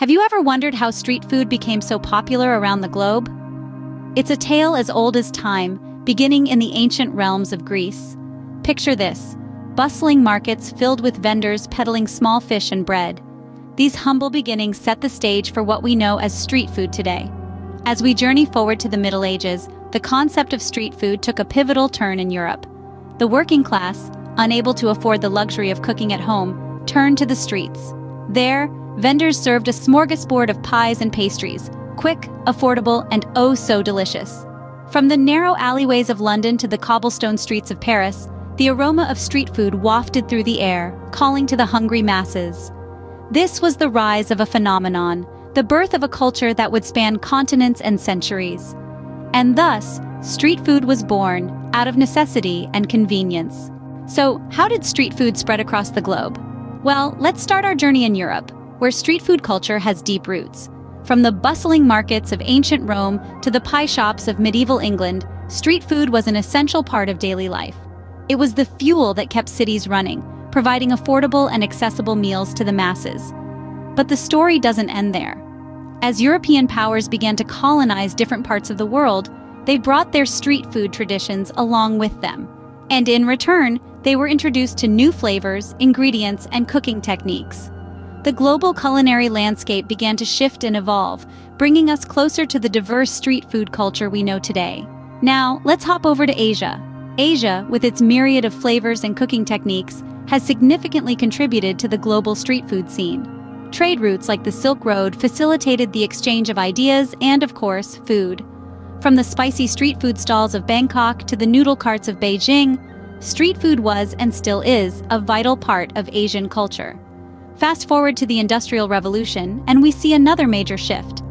Have you ever wondered how street food became so popular around the globe? It's a tale as old as time, beginning in the ancient realms of Greece. Picture this: bustling markets filled with vendors peddling small fish and bread. These humble beginnings set the stage for what we know as street food today. As we journey forward to the Middle Ages, the concept of street food took a pivotal turn in Europe. The working class, unable to afford the luxury of cooking at home, turned to the streets. There, vendors served a smorgasbord of pies and pastries, quick, affordable, and oh so delicious. From the narrow alleyways of London to the cobblestone streets of Paris, the aroma of street food wafted through the air, calling to the hungry masses. This was the rise of a phenomenon, the birth of a culture that would span continents and centuries. And thus, street food was born, out of necessity and convenience. So, how did street food spread across the globe? Well, let's start our journey in Europe, where street food culture has deep roots. From the bustling markets of ancient Rome to the pie shops of medieval England, street food was an essential part of daily life. It was the fuel that kept cities running, providing affordable and accessible meals to the masses. But the story doesn't end there. As European powers began to colonize different parts of the world, they brought their street food traditions along with them. And in return, they were introduced to new flavors, ingredients, and cooking techniques. The global culinary landscape began to shift and evolve, bringing us closer to the diverse street food culture we know today. Now, let's hop over to Asia. Asia, with its myriad of flavors and cooking techniques, has significantly contributed to the global street food scene. Trade routes like the Silk Road facilitated the exchange of ideas and, of course, food. From the spicy street food stalls of Bangkok to the noodle carts of Beijing, street food was and still is a vital part of Asian culture. Fast forward to the Industrial Revolution, and we see another major shift.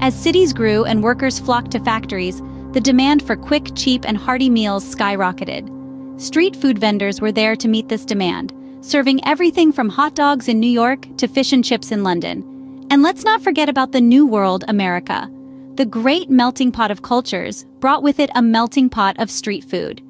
As cities grew and workers flocked to factories, the demand for quick, cheap, and hearty meals skyrocketed. Street food vendors were there to meet this demand, serving everything from hot dogs in New York to fish and chips in London. And let's not forget about the New World, America. The great melting pot of cultures brought with it a melting pot of street food.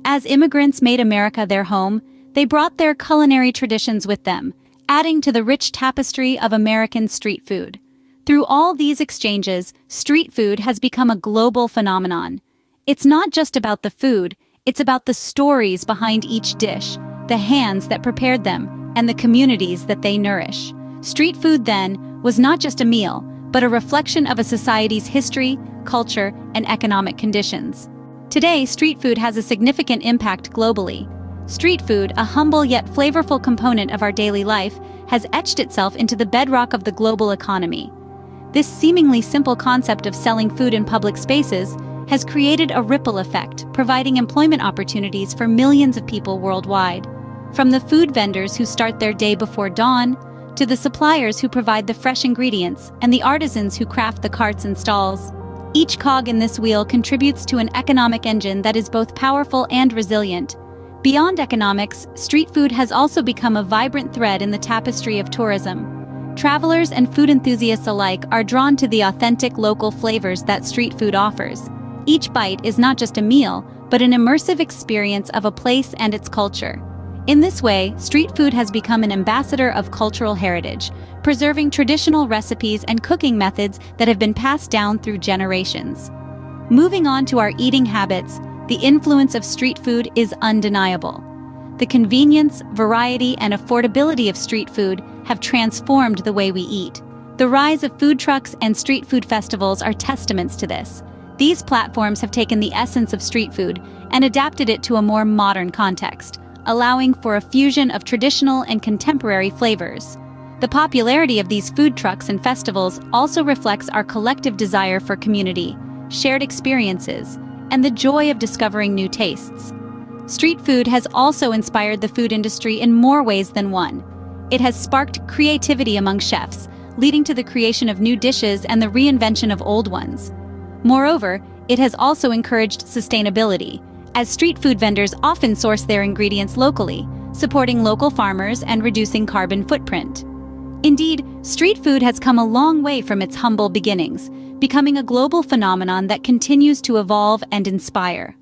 As immigrants made America their home, they brought their culinary traditions with them, adding to the rich tapestry of American street food. Through all these exchanges, street food has become a global phenomenon. It's not just about the food, it's about the stories behind each dish, the hands that prepared them, and the communities that they nourish. Street food, then, was not just a meal, but a reflection of a society's history, culture, and economic conditions. Today, street food has a significant impact globally. Street food, a humble yet flavorful component of our daily life, has etched itself into the bedrock of the global economy. This seemingly simple concept of selling food in public spaces has created a ripple effect, providing employment opportunities for millions of people worldwide. From the food vendors who start their day before dawn, to the suppliers who provide the fresh ingredients, and the artisans who craft the carts and stalls. Each cog in this wheel contributes to an economic engine that is both powerful and resilient. Beyond economics, street food has also become a vibrant thread in the tapestry of tourism. Travelers and food enthusiasts alike are drawn to the authentic local flavors that street food offers. Each bite is not just a meal, but an immersive experience of a place and its culture. In this way, street food has become an ambassador of cultural heritage, preserving traditional recipes and cooking methods that have been passed down through generations. Moving on to our eating habits, the influence of street food is undeniable. The convenience, variety, and affordability of street food have transformed the way we eat. The rise of food trucks and street food festivals are testaments to this. These platforms have taken the essence of street food and adapted it to a more modern context, allowing for a fusion of traditional and contemporary flavors. The popularity of these food trucks and festivals also reflects our collective desire for community, shared experiences, and the joy of discovering new tastes. Street food has also inspired the food industry in more ways than one. It has sparked creativity among chefs, leading to the creation of new dishes and the reinvention of old ones. Moreover, it has also encouraged sustainability, as street food vendors often source their ingredients locally, supporting local farmers and reducing carbon footprint. Indeed, street food has come a long way from its humble beginnings, becoming a global phenomenon that continues to evolve and inspire.